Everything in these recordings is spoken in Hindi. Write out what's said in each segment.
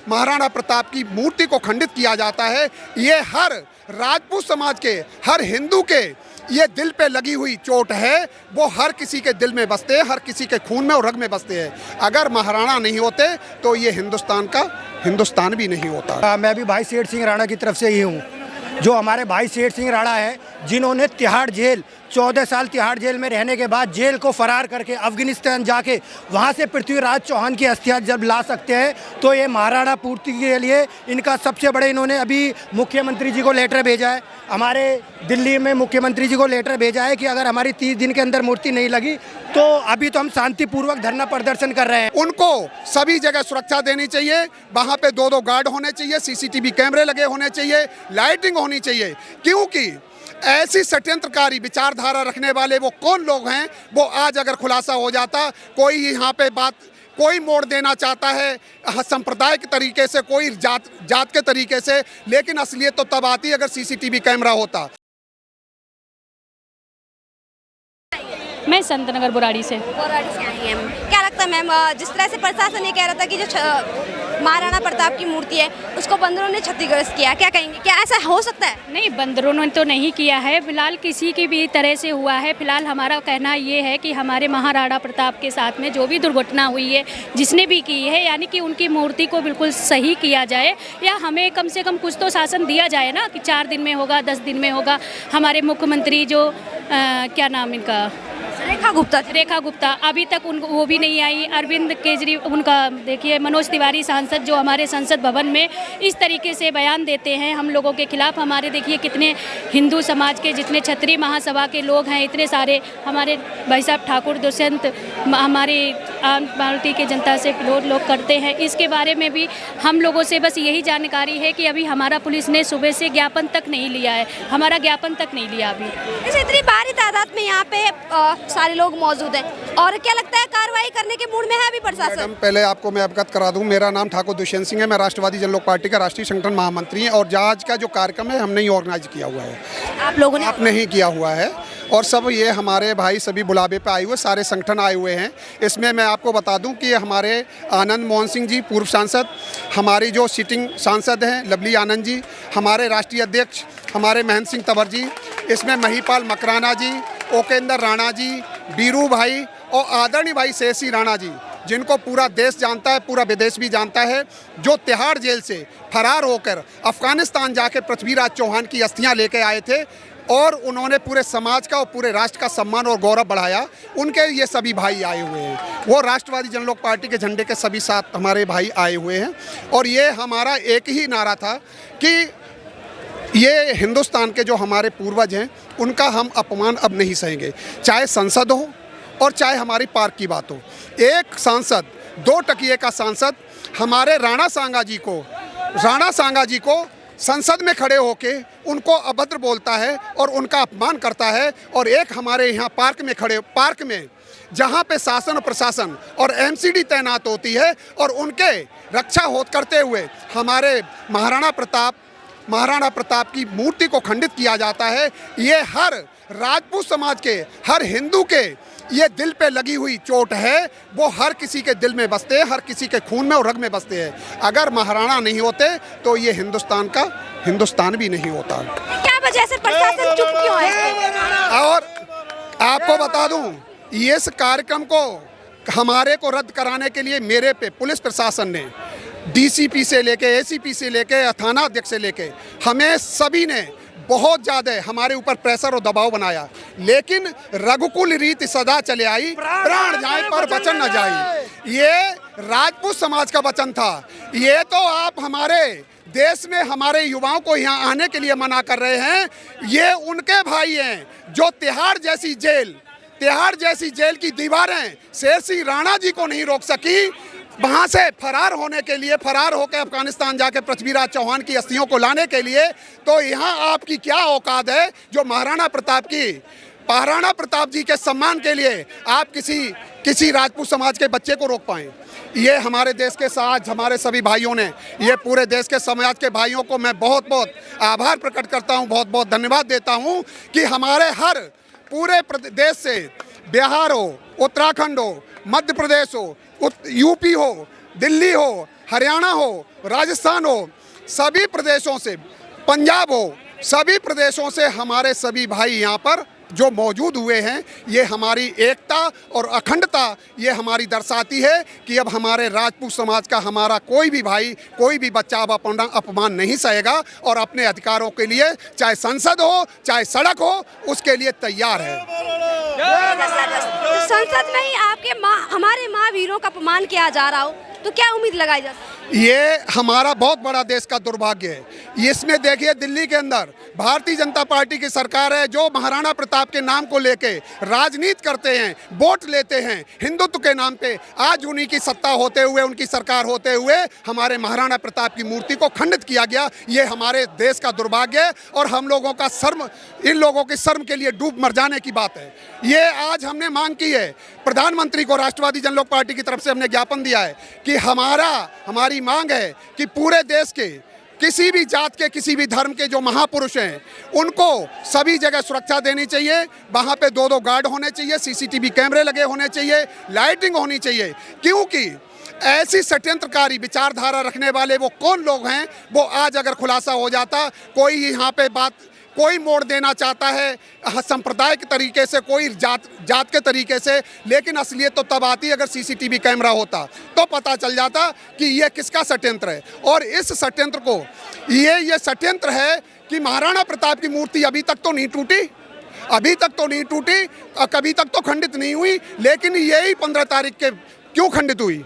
महाराणा प्रताप की मूर्ति को खंडित किया जाता है, ये हर राजपूत समाज के, हर हिंदू के ये दिल पे लगी हुई चोट है। वो हर किसी के दिल में बसते हैं, हर किसी के खून में और रग में बसते हैं। अगर महाराणा नहीं होते तो ये हिंदुस्तान का हिंदुस्तान भी नहीं होता। मैं भी भाई सेठ सिंह राणा की तरफ से ही हूँ। जो हमारे भाई सेठ सिंह राणा है, जिन्होंने तिहाड़ जेल 14 साल तिहाड़ जेल में रहने के बाद जेल को फरार करके अफगानिस्तान जाके वहाँ से पृथ्वीराज चौहान की अस्थियाँ जब ला सकते हैं, तो ये महाराणा पूर्ति के लिए इनका सबसे बड़े, इन्होंने अभी मुख्यमंत्री जी को लेटर भेजा है, हमारे दिल्ली में मुख्यमंत्री जी को लेटर भेजा है कि अगर हमारी 30 दिन के अंदर मूर्ति नहीं लगी तो अभी तो हम शांतिपूर्वक धरना प्रदर्शन कर रहे हैं। उनको सभी जगह सुरक्षा देनी चाहिए, वहाँ पे 2-2 गार्ड होने चाहिए, सीसीटीवी कैमरे लगे होने चाहिए, लाइटिंग होनी चाहिए, क्योंकि ऐसी षड्यंत्रकारी विचारधारा रखने वाले वो कौन लोग हैं, वो आज अगर खुलासा हो जाता, कोई यहाँ पे बात, कोई मोड़ देना चाहता है संप्रदाय के तरीके से, कोई जात के तरीके से, लेकिन असलियत तो तब आती अगर सीसीटीवी कैमरा होता। मैं संतनगर बुराड़ी से आई हैं। क्या लगता है मैम, जिस तरह से प्रशासन ये कह रहा था कि जो महाराणा प्रताप की मूर्ति है उसको बंदरों ने क्षतिग्रस्त किया, क्या कहेंगे, क्या ऐसा हो सकता है? नहीं, बंदरों ने तो नहीं किया है, फिलहाल किसी की भी तरह से हुआ है। फिलहाल हमारा कहना ये है कि हमारे महाराणा प्रताप के साथ में जो भी दुर्घटना हुई है, जिसने भी की है, यानी कि उनकी मूर्ति को बिल्कुल सही किया जाए, या हमें कम से कम कुछ तो शासन दिया जाए ना, कि 4 दिन में होगा, 10 दिन में होगा। हमारे मुख्यमंत्री जो क्या नाम इनका, रेखा गुप्ता अभी तक वो भी नहीं आई। अरविंद केजरीवाल, उनका देखिए, मनोज तिवारी सांसद जो हमारे संसद भवन में इस तरीके से बयान देते हैं हम लोगों के खिलाफ। हमारे देखिए कितने हिंदू समाज के, जितने क्षत्रिय महासभा के लोग हैं, इतने सारे हमारे भाई साहब ठाकुर दुष्यंत, हमारे आम पार्टी के जनता से विरोध लोग करते हैं। इसके बारे में भी हम लोगों से बस यही जानकारी है कि अभी हमारा पुलिस ने सुबह से ज्ञापन तक नहीं लिया है, हमारा ज्ञापन तक नहीं लिया अभी। जैसे इतनी भारी तादाद में यहाँ पे सारे लोग मौजूद हैं, और क्या लगता है कार्रवाई करने के मूड में है अभी प्रशासन? मैडम, पहले आपको मैं अवगत करा दूं, मेरा नाम ठाकुर दुष्यंत सिंह है, मैं राष्ट्रवादी जन लोक पार्टी का राष्ट्रीय संगठन महामंत्री हैं, और आज का जो कार्यक्रम है हमने ही ऑर्गेनाइज किया हुआ है, आप लोगों ने? आपने ही किया हुआ है, और सब ये हमारे भाई सभी बुलावे पे आए हुए, सारे संगठन आए हुए हैं। इसमें मैं आपको बता दूं कि हमारे आनंद मोहन सिंह जी पूर्व सांसद, हमारी जो सिटिंग सांसद हैं लवली आनंद जी, हमारे राष्ट्रीय अध्यक्ष हमारे महेंद्र सिंह तंवर जी, इसमें महिपाल मकराना जी, ओकेंद्र राणा जी, बीरू भाई और आदरणीय भाई शेषी राणा जी, जिनको पूरा देश जानता है, पूरा विदेश भी जानता है, जो तिहाड़ जेल से फरार होकर अफगानिस्तान जाके पृथ्वीराज चौहान की अस्थियां लेके आए थे, और उन्होंने पूरे समाज का और पूरे राष्ट्र का सम्मान और गौरव बढ़ाया। उनके ये सभी भाई आए हुए हैं, वो राष्ट्रवादी जन लोक पार्टी के झंडे के सभी 7 हमारे भाई आए हुए हैं, और ये हमारा एक ही नारा था कि ये हिंदुस्तान के जो हमारे पूर्वज हैं उनका हम अपमान अब नहीं सहेंगे, चाहे संसद हो और चाहे हमारी पार्क की बात हो। एक सांसद, 2 टकिए का सांसद हमारे राणा सांगा जी को संसद में खड़े होके उनको अभद्र बोलता है और उनका अपमान करता है, और एक हमारे यहाँ पार्क में जहाँ पे शासन और प्रशासन और एमसीडी तैनात होती है, और उनके रक्षा करते हुए हमारे महाराणा प्रताप की मूर्ति को खंडित किया जाता है। ये हर राजपूत समाज के, हर हिंदू के ये दिल पे लगी हुई चोट है, वो हर किसी के दिल में बसते हैं, हर किसी के खून में और रग में बसते हैं। अगर महाराणा नहीं होते तो ये हिंदुस्तान का हिंदुस्तान भी नहीं होता। क्या वजह से प्रशासन चुप क्यों है? और आपको बता दूं, इस कार्यक्रम को हमारे को रद्द कराने के लिए मेरे पे पुलिस प्रशासन ने डीसीपी से लेके एसीपी से लेके थाना अध्यक्ष से लेके हमें सभी ने बहुत ज़्यादा हमारे ऊपर प्रेशर और दबाव बनाया, लेकिन रघुकुल रीति सदा चले आई, प्राण जाए पर वचन न जाए। ये राजपूत समाज का वचन था। ये तो आप हमारे देश में हमारे युवाओं को यहाँ आने के लिए मना कर रहे हैं। ये उनके भाई हैं जो तिहाड़ जैसी जेल की दीवारें शेषी राणा जी को नहीं रोक सकी, वहाँ से फरार होकर अफगानिस्तान जाके पृथ्वीराज चौहान की अस्थियों को लाने के लिए। तो यहाँ आपकी क्या औकात है जो महाराणा प्रताप जी के सम्मान के लिए आप किसी राजपूत समाज के बच्चे को रोक पाएं? ये हमारे देश के साथ हमारे सभी भाइयों ने, ये पूरे देश के समाज के भाइयों को मैं बहुत बहुत आभार प्रकट करता हूँ, बहुत बहुत धन्यवाद देता हूँ कि हमारे हर पूरे देश से, बिहार हो, उत्तराखंड हो, मध्य प्रदेश हो, यूपी हो, दिल्ली हो, हरियाणा हो, राजस्थान हो, सभी प्रदेशों से, पंजाब हो, सभी प्रदेशों से हमारे सभी भाई यहाँ पर जो मौजूद हुए हैं। ये हमारी एकता और अखंडता ये हमारी दर्शाती है कि अब हमारे राजपूत समाज का हमारा कोई भी भाई, कोई भी बच्चा अब अपमान नहीं सहेगा और अपने अधिकारों के लिए चाहे संसद हो चाहे सड़क हो उसके लिए तैयार है। संसद में ही आपके हमारे महावीरों का अपमान किया जा रहा हो तो क्या उम्मीद लगाई जा सकती है? ये हमारा बहुत बड़ा देश का दुर्भाग्य है। इसमें देखिए दिल्ली के अंदर भारतीय जनता पार्टी की सरकार है जो महाराणा प्रताप के नाम को लेके राजनीति करते हैं, वोट लेते हैं हिंदुत्व के नाम पे। आज उन्हीं की सत्ता होते हुए, उनकी सरकार होते हुए हमारे महाराणा प्रताप की मूर्ति को खंडित किया गया। ये हमारे देश का दुर्भाग्य है और हम लोगों का शर्म, इन लोगों के शर्म के लिए डूब मर जाने की बात है। ये आज हमने मांग की है प्रधानमंत्री को, राष्ट्रवादी जनलोक पार्टी की तरफ से हमने ज्ञापन दिया है कि हमारी मांग है कि पूरे देश के किसी भी जात के, किसी भी धर्म के जो महापुरुष हैं उनको सभी जगह सुरक्षा देनी चाहिए। वहाँ पे 2-2 गार्ड होने चाहिए, सीसीटीवी कैमरे लगे होने चाहिए, लाइटिंग होनी चाहिए। क्योंकि ऐसी षड्यंत्रकारी विचारधारा रखने वाले वो कौन लोग हैं वो आज अगर खुलासा हो जाता, कोई यहाँ पे बात कोई मोड़ देना चाहता है संप्रदाय के तरीके से, कोई जात के तरीके से, लेकिन असलियत तो तब आती अगर सीसीटीवी कैमरा होता तो पता चल जाता कि ये किसका षड्यंत्र है। और इस षड्यंत्र को ये षड्यंत्र है कि महाराणा प्रताप की मूर्ति अभी तक तो नहीं टूटी, अभी तक तो नहीं टूटी, कभी तक तो खंडित नहीं हुई, लेकिन यही 15 तारीख के क्यों खंडित हुई,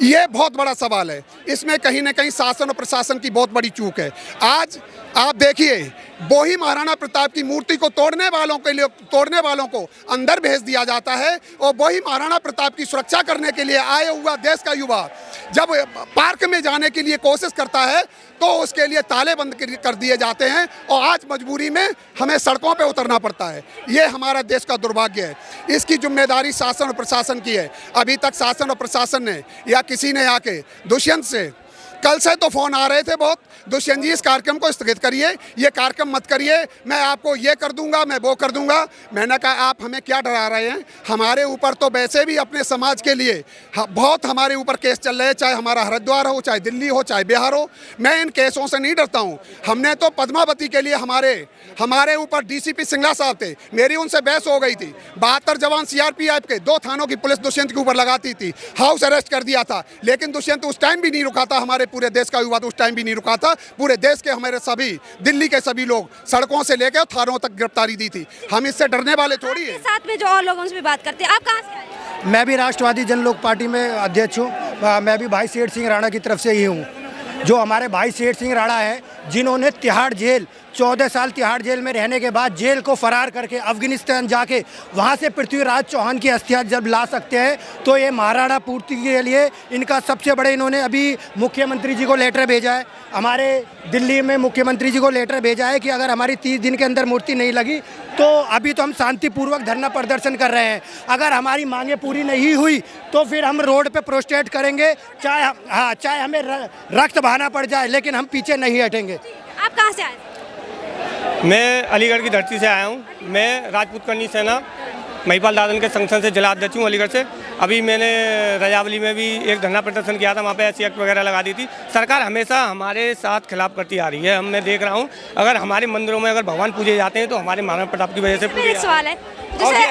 ये बहुत बड़ा सवाल है। इसमें कहीं ना कहीं शासन और प्रशासन की बहुत बड़ी चूक है। आज आप देखिए वो ही महाराणा प्रताप की मूर्ति को तोड़ने वालों को अंदर भेज दिया जाता है और वही महाराणा प्रताप की सुरक्षा करने के लिए आया हुआ देश का युवा जब पार्क में जाने के लिए कोशिश करता है तो उसके लिए ताले बंद कर दिए जाते हैं और आज मजबूरी में हमें सड़कों पे उतरना पड़ता है। ये हमारा देश का दुर्भाग्य है। इसकी जिम्मेदारी शासन और प्रशासन की है। अभी तक शासन और प्रशासन ने या किसी ने आके दुष्यंत से, कल से तो फ़ोन आ रहे थे बहुत, दुष्यंत जी इस कार्यक्रम को स्थगित करिए, ये कार्यक्रम मत करिए, मैं आपको ये कर दूंगा, मैं वो कर दूंगा। मैंने कहा आप हमें क्या डरा रहे हैं, हमारे ऊपर तो वैसे भी अपने समाज के लिए बहुत हमारे ऊपर केस चल रहे हैं, चाहे हमारा हरिद्वार हो, चाहे दिल्ली हो, चाहे बिहार हो। मैं इन केसों से नहीं डरता हूँ। हमने तो पद्मावती के लिए हमारे ऊपर डीसीपी सिंगला साहब थे, मेरी उनसे बहस हो गई थी। 72 जवान सीआरपीएफ के 2 थानों की पुलिस दुष्यंत के ऊपर लगाती थी, हाउस अरेस्ट कर दिया था, लेकिन दुष्यंत उस टाइम भी नहीं रुका था। हमारे पूरे देश का युवा तो उस टाइम भी नहीं रुका था। पूरे देश के हमारे सभी दिल्ली के सभी लोग सड़कों से लेकर थानों तक गिरफ्तारी दी थी। हम इससे डरने वाले थोड़ी है। साथ में जो और लोग उनसे भी बात करते हैं। आप कहाँ से आए? मैं भी राष्ट्रवादी जनलोक पार्टी में अध्यक्ष हूँ। मैं भी भाई सेठ सिंह राणा की तरफ से ही हूँ। जो हमारे भाई सेठ सिंह राणा है जिन्होंने तिहाड़ जेल 14 साल तिहाड़ जेल में रहने के बाद जेल को फरार करके अफगानिस्तान जाके वहाँ से पृथ्वीराज चौहान की अस्थियां जब ला सकते हैं तो ये महाराणा पूर्ति के लिए इनका सबसे बड़े, इन्होंने अभी मुख्यमंत्री जी को लेटर भेजा है, हमारे दिल्ली में मुख्यमंत्री जी को लेटर भेजा है कि अगर हमारी 30 दिन के अंदर मूर्ति नहीं लगी तो अभी तो हम शांतिपूर्वक धरना प्रदर्शन कर रहे हैं, अगर हमारी मांगें पूरी नहीं हुई तो फिर हम रोड पे प्रोटेस्ट करेंगे, चाहे हमें रक्त बहाना पड़ जाए, लेकिन हम पीछे नहीं हटेंगे। आप कहाँ से आए? मैं अलीगढ़ की धरती से आया हूँ। मैं राजपूत करनी सेना महिपाल दादन के संगठन से जिला अध्यक्ष हूँ अलीगढ़ से। अभी मैंने रजावली में भी एक धरना प्रदर्शन किया था, वहाँ पे ऐसी एक्ट वगैरह लगा दी थी। सरकार हमेशा हमारे साथ खिलाफ करती आ रही है। मैं देख रहा हूँ अगर हमारे मंदिरों में अगर भगवान पूजे जाते हैं तो हमारे महाराणा प्रताप की वजह से पूजे। एक सवाल है, जैसे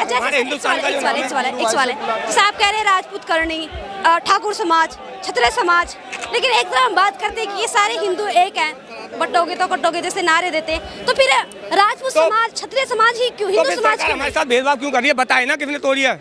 आप कह रहे हैं राजपूत करनी, ठाकुर समाज, क्षत्रिय समाज, लेकिन एक तरह हम बात करते हैं कि ये सारे हिंदू एक हैं, बटोगे तो कटोगे जैसे नारे देते हैं, तो फिर राजपूत समाज, क्षत्रिय समाज ही क्यों, हिंदू समाज क्यों? हमारे साथ भेदभाव क्यों कर रही है? बताए ना किसने तोड़ी है,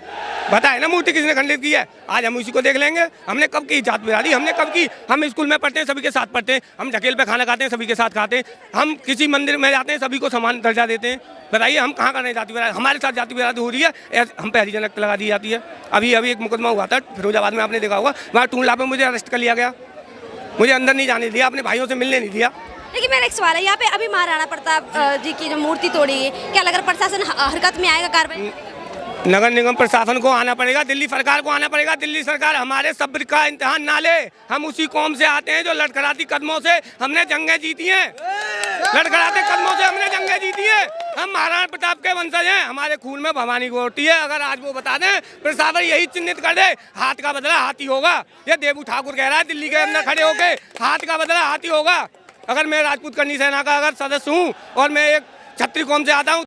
बताए ना मूर्ति किसने खंडित की है। आज हम उसी को देख लेंगे। हमने कब की जात बिरादरी, हमने कब की? हम स्कूल में पढ़ते हैं सभी के साथ पढ़ते हैं, हम ढकेल पे खाना खाते हैं सभी के साथ खाते हैं, हम किसी मंदिर में जाते हैं सभी को समान दर्जा देते हैं। बताइए हम कहाँ कर रहे हैं जाति बिरादरी? हमारे साथ जाति बिरादरी हो रही है, हम पे हरिजन एक्ट लगा दी जाती है। अभी एक मुकदमा हुआ था फिरोजाबाद में, आपने देखा होगा, वहाँ टूंडला पे मुझे अरेस्ट कर लिया गया, मुझे अंदर नहीं जाने दिया, अपने भाइयों से मिलने नहीं दिया। लेकिन मेरा एक सवाल है, यहाँ पे अभी महाराणा प्रताप जी की जो मूर्ति तोड़ी है, क्या लग रहा है प्रशासन हरकत में आएगा, कार्रवाई? नगर निगम प्रशासन को आना पड़ेगा, दिल्ली सरकार को आना पड़ेगा। दिल्ली सरकार हमारे सब्र का इम्तिहान ना ले। हम उसी कौम से आते हैं जो लड़खड़ाती कदमों से हमने जंगें जीती हैं। लड़खड़ाते कदमों से हमने जंगें जीती है। हम महाराणा प्रताप के वंशज हैं, हमारे खून में भवानी गोटी है। अगर आज वो बता दें पेशावर यही चिन्हित कर दे, हाथ का बदला हाथी होगा। ये देबू ठाकुर कह रहा है दिल्ली के अंदर खड़े होके, हाथ का बदला हाथी होगा। अगर मैं राजपूत करनी सेना का अगर सदस्य हूँ और मैं एक क्षत्रिय कौम से आता हूँ